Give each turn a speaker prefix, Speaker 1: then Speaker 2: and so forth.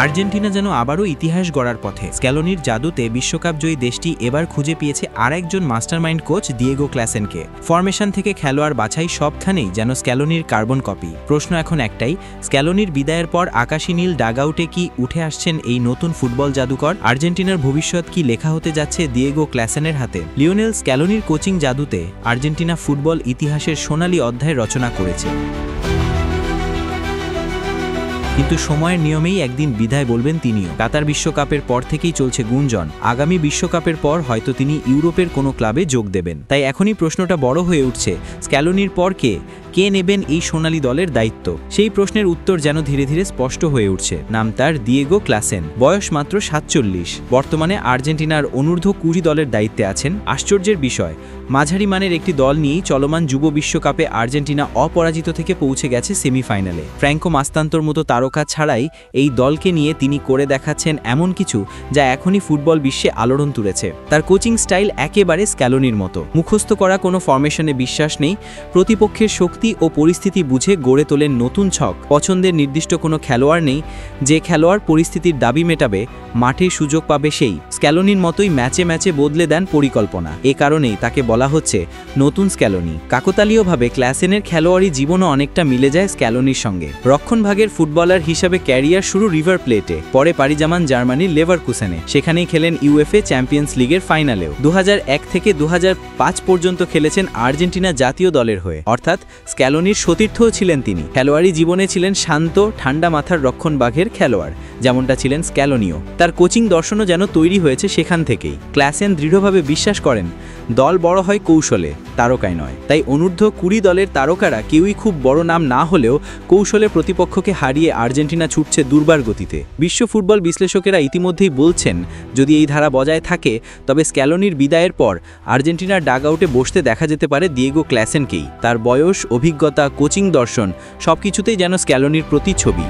Speaker 1: Argentina যেন আবারও ইতিহাস গড়ার পথে। স্ক্যালোনির জাদুতে বিশ্বকাপ জয়ী দেশটি এবার খুঁজে পেয়েছে আরেকজন মাস্টারমাইন্ড কোচ দিয়েগো ক্লাসেনকে। ফরমেশন থেকে খেলোয়াড় বাছাই সবখানেই যেন স্ক্যালোনির কার্বন কপি। প্রশ্ন এখন একটাই, স্ক্যালোনির বিদায়ের পর আকাশী নীল ডাগআউটে কি উঠে আসছেন এই নতুন ফুটবল জাদুকর? আর্জেন্টিনার ভবিষ্যৎ কি লেখা হতে যাচ্ছে দিয়েগো ক্লাসেনের হাতে? লিওনেল স্ক্যালোনির কোচিং জাদুতে আর্জেন্টিনা ফুটবল ইতিহাসের সোনালী অধ্যায় রচনা করেছে। কিন্তু সময়ের নিয়মেই একদিন বিদায় বলবেন তিনিও। কাতার বিশ্বকাপের পর থেকেই চলছে গুঞ্জন, আগামী বিশ্বকাপের পর হয়তো তিনি ইউরোপের কোনো ক্লাবে যোগ দেবেন। তাই এখনই প্রশ্নটা বড় হয়ে উঠছে, স্ক্যালোনির পর কে নেবেন এই সোনালী দলের দায়িত্ব? সেই প্রশ্নের উত্তর যেন ধীরে ধীরে স্পষ্ট হয়ে উঠছে। নাম তার দিয়েগো ক্লাসেন, বয়স মাত্র 47, বর্তমানে আর্জেন্টিনার অনূর্ধ্ব 20 দলের দায়িত্বে আছেন। আশ্চর্যের বিষয়, মাঝারি মানের একটি দল নিয়েই চলমান যুব বিশ্বকাপে আর্জেন্টিনা অপরাজিত থেকে পৌঁছে গেছে সেমিফাইনালে। ফ্র্যাঙ্কো মাস্তান্তোর মতো তারকা ছাড়াই এই দলকে নিয়ে তিনি করে দেখাচ্ছেন এমন কিছু যা এখনই ফুটবল বিশ্বে আলোড়ন তুলেছে। তার কোচিং স্টাইল একেবারে স্ক্যালোনির মতো। মুখস্থ করা কোনো ফরমেশনে বিশ্বাস নেই, প্রতিপক্ষের শক্তি ও পরিস্থিতি বুঝে গড়ে তোলেন নতুন ছক। পছন্দের নির্দিষ্ট কোনো খেলোয়াড় নেই, যে খেলোয়াড় পরিস্থিতির দাবি মেটাবে, মাঠে সুযোগ পাবে সেই। স্ক্যালোনির মতোই ম্যাচে ম্যাচে বদলে দেন পরিকল্পনা। এ কারণেই তাকে বলা হচ্ছে নতুন স্ক্যালোনি। কাকতালীয়ভাবে ক্লাসেনের খেলোয়াড়ি জীবনও অনেকটা মিলে যায় স্ক্যালোনির সঙ্গে। রক্ষণভাগের ফুটবলার হিসাবে ক্যারিয়ার শুরু রিভার প্লেটে, পরে পাড়ি জামান জার্মানির লেভারকুসেনে। সেখানেই খেলেন ইউএফএ চ্যাম্পিয়ন্স লিগের ফাইনালেও। 2001 থেকে 2005 পর্যন্ত খেলেছেন আর্জেন্টিনা জাতীয় দলের হয়ে। অর্থাৎ স্ক্যালোনির সতীর্থও ছিলেন তিনি। খেলোয়াড়ি জীবনে ছিলেন শান্ত, ঠান্ডা মাথার রক্ষণভাগের খেলোয়াড়, যেমনটা ছিলেন স্ক্যালোনিও। তার কোচিং দর্শনও যেন তৈরি হয়েছে সেখান থেকেই। ক্লাসেন দৃঢ়ভাবে বিশ্বাস করেন দল বড় হয় কৌশলে, তারকায় নয়। তাই অনূর্ধ্ব 20 দলের তারকারা কেউই খুব বড় নাম না হলেও কৌশলে প্রতিপক্ষকে হারিয়ে আর্জেন্টিনা ছুটছে দুর্বার গতিতে। বিশ্ব ফুটবল বিশ্লেষকেরা ইতিমধ্যেই বলছেন, যদি এই ধারা বজায় থাকে তবে স্ক্যালোনির বিদায়ের পর আর্জেন্টিনার ডাগআউটে বসতে দেখা যেতে পারে দিয়েগো ক্লাসেনকেই। তার বয়স, অভিজ্ঞতা, কোচিং দর্শন সবকিছুতেই যেন স্ক্যালোনির প্রতিচ্ছবি।